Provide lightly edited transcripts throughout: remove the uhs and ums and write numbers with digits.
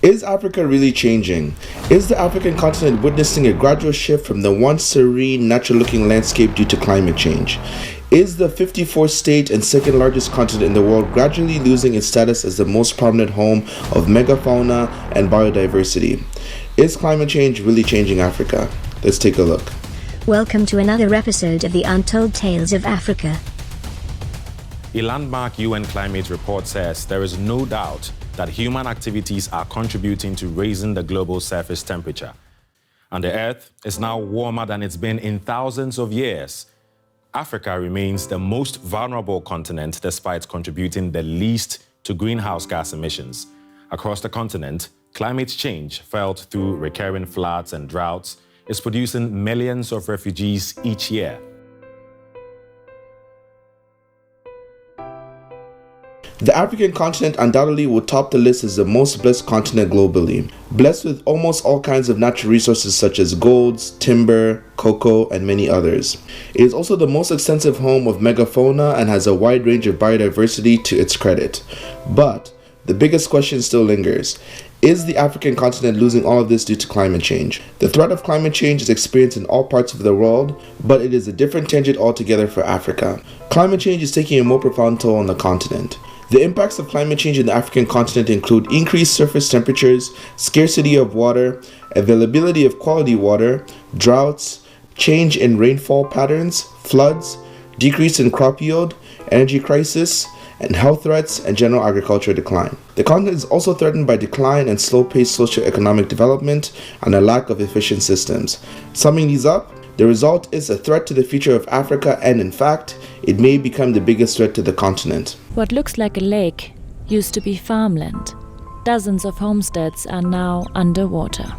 Is Africa really changing? Is the African continent witnessing a gradual shift from the once serene, natural-looking landscape due to climate change? Is the 54th state and second largest continent in the world gradually losing its status as the most prominent home of megafauna and biodiversity? Is climate change really changing Africa? Let's take a look. Welcome to another episode of the Untold Tales of Africa. A landmark UN climate report says there is no doubt that human activities are contributing to raising the global surface temperature. And the Earth is now warmer than it's been in thousands of years. Africa remains the most vulnerable continent despite contributing the least to greenhouse gas emissions. Across the continent, climate change, felt through recurring floods and droughts, is producing millions of refugees each year. The African continent undoubtedly will top the list as the most blessed continent globally, blessed with almost all kinds of natural resources such as golds, timber, cocoa, and many others. It is also the most extensive home of megafauna and has a wide range of biodiversity to its credit. But the biggest question still lingers. Is the African continent losing all of this due to climate change? The threat of climate change is experienced in all parts of the world, but it is a different tangent altogether for Africa. Climate change is taking a more profound toll on the continent. The impacts of climate change in the African continent include increased surface temperatures, scarcity of water, availability of quality water, droughts, change in rainfall patterns, floods, decrease in crop yield, energy crisis, and health threats and general agricultural decline. The continent is also threatened by decline and slow-paced socio-economic development and a lack of efficient systems. Summing these up, the result is a threat to the future of Africa, and in fact, it may become the biggest threat to the continent. What looks like a lake used to be farmland. Dozens of homesteads are now underwater.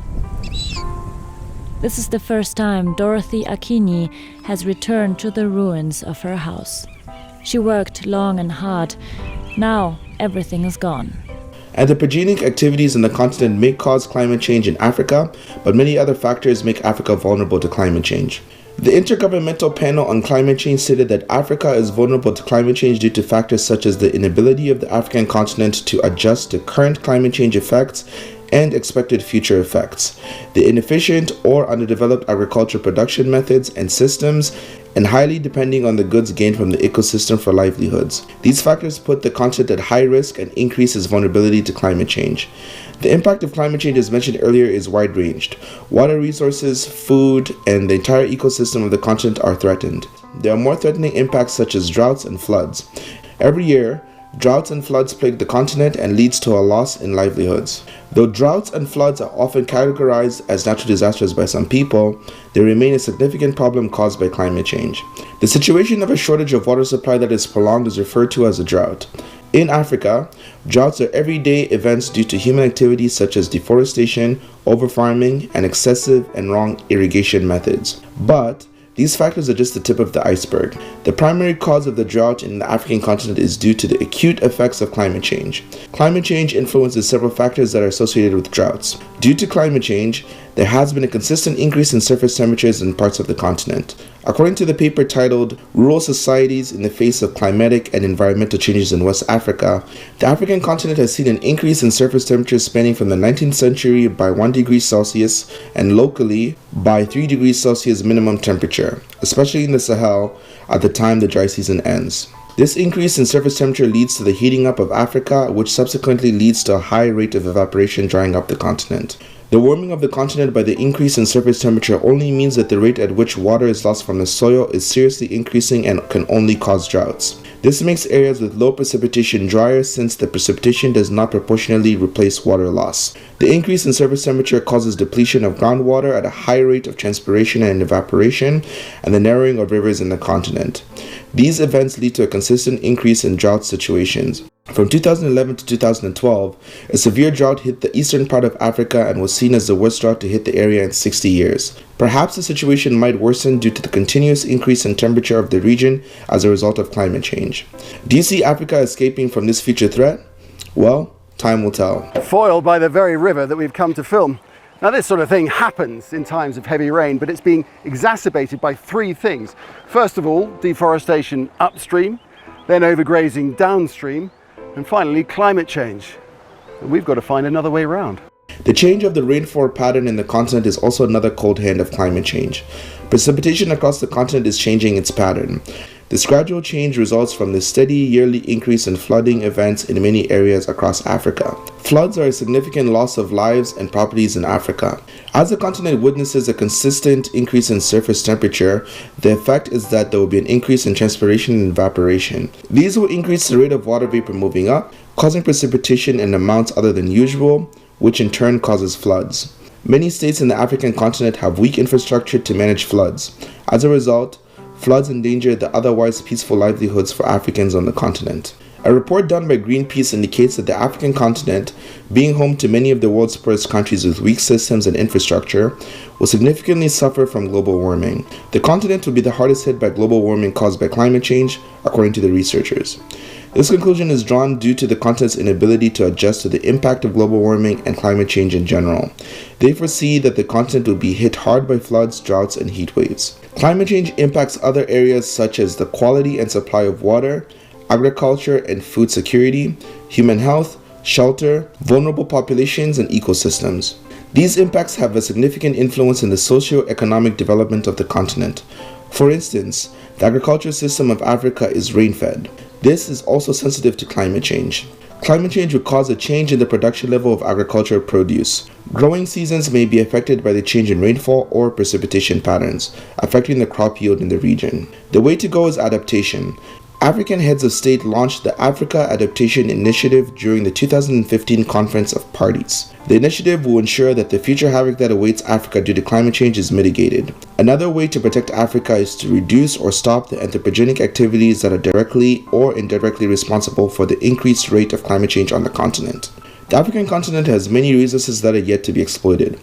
This is the first time Dorothy Akini has returned to the ruins of her house. She worked long and hard. Now everything is gone. Anthropogenic activities in the continent may cause climate change in Africa, but many other factors make Africa vulnerable to climate change. The Intergovernmental Panel on Climate Change stated that Africa is vulnerable to climate change due to factors such as the inability of the African continent to adjust to current climate change effects and expected future effects, the inefficient or underdeveloped agricultural production methods and systems, and highly depending on the goods gained from the ecosystem for livelihoods. These factors put the continent at high risk and increase its vulnerability to climate change. The impact of climate change, as mentioned earlier, is wide-ranged. Water resources, food, and the entire ecosystem of the continent are threatened. There are more threatening impacts such as droughts and floods. Every year, droughts and floods plague the continent and leads to a loss in livelihoods. Though droughts and floods are often categorized as natural disasters by some people, they remain a significant problem caused by climate change. The situation of a shortage of water supply that is prolonged is referred to as a drought. In Africa, droughts are everyday events due to human activities such as deforestation, overfarming, and excessive and wrong irrigation methods. But these factors are just the tip of the iceberg. The primary cause of the drought in the African continent is due to the acute effects of climate change. Climate change influences several factors that are associated with droughts. Due to climate change, there has been a consistent increase in surface temperatures in parts of the continent. According to the paper titled Rural Societies in the Face of Climatic and Environmental Changes in West Africa, the African continent has seen an increase in surface temperatures spanning from the 19th century by 1 degree Celsius and locally by 3 degrees Celsius minimum temperature, especially in the Sahel at the time the dry season ends. This increase in surface temperature leads to the heating up of Africa, which subsequently leads to a high rate of evaporation drying up the continent. The warming of the continent by the increase in surface temperature only means that the rate at which water is lost from the soil is seriously increasing and can only cause droughts. This makes areas with low precipitation drier since the precipitation does not proportionally replace water loss. The increase in surface temperature causes depletion of groundwater at a high rate of transpiration and evaporation and the narrowing of rivers in the continent. These events lead to a consistent increase in drought situations. From 2011 to 2012, a severe drought hit the eastern part of Africa and was seen as the worst drought to hit the area in 60 years. Perhaps the situation might worsen due to the continuous increase in temperature of the region as a result of climate change. Do you see Africa escaping from this future threat? Well, time will tell. Foiled by the very river that we've come to film. Now, this sort of thing happens in times of heavy rain, but it's being exacerbated by three things. First of all, deforestation upstream, then overgrazing downstream, and finally climate change. And we've got to find another way around. The change of the rainfall pattern in the continent is also another cold hand of climate change. Precipitation across the continent is changing its pattern. This gradual change results from the steady yearly increase in flooding events in many areas across Africa. Floods are a significant loss of lives and properties in Africa. As the continent witnesses a consistent increase in surface temperature, the effect is that there will be an increase in transpiration and evaporation. These will increase the rate of water vapor moving up, causing precipitation in amounts other than usual, which in turn causes floods. Many states in the African continent have weak infrastructure to manage floods. As a result, floods endanger the otherwise peaceful livelihoods for Africans on the continent. A report done by Greenpeace indicates that the African continent, being home to many of the world's poorest countries with weak systems and infrastructure, will significantly suffer from global warming. The continent will be the hardest hit by global warming caused by climate change, according to the researchers. This conclusion is drawn due to the continent's inability to adjust to the impact of global warming and climate change in general. They foresee that the continent will be hit hard by floods, droughts, and heat waves. Climate change impacts other areas such as the quality and supply of water, agriculture and food security, human health, shelter, vulnerable populations, and ecosystems. These impacts have a significant influence in the socio-economic development of the continent. For instance, the agricultural system of Africa is rain-fed. This is also sensitive to climate change. Climate change would cause a change in the production level of agricultural produce. Growing seasons may be affected by the change in rainfall or precipitation patterns, affecting the crop yield in the region. The way to go is adaptation. African heads of state launched the Africa Adaptation Initiative during the 2015 Conference of Parties. The initiative will ensure that the future havoc that awaits Africa due to climate change is mitigated. Another way to protect Africa is to reduce or stop the anthropogenic activities that are directly or indirectly responsible for the increased rate of climate change on the continent. The African continent has many resources that are yet to be exploited.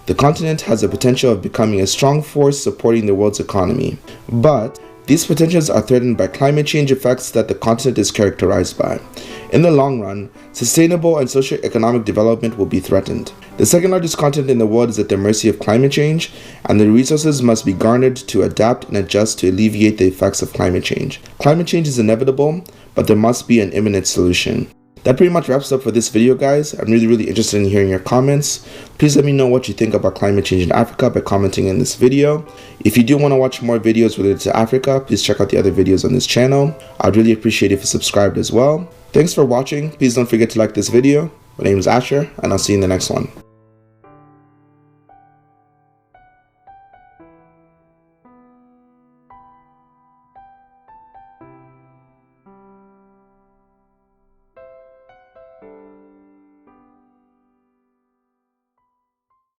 The continent has the potential of becoming a strong force supporting the world's economy. But these potentials are threatened by climate change effects that the continent is characterized by. In the long run, sustainable and socio-economic development will be threatened. The second largest continent in the world is at the mercy of climate change, and the resources must be garnered to adapt and adjust to alleviate the effects of climate change. Climate change is inevitable, but there must be an imminent solution. That pretty much wraps up for this video, guys. I'm really interested in hearing your comments. Please let me know what you think about climate change in Africa by commenting in this video. If you do want to watch more videos related to Africa, please check out the other videos on this channel. I'd really appreciate it if you subscribed as well. Thanks for watching. Please don't forget to like this video. My name is Asher, and I'll see you in the next one.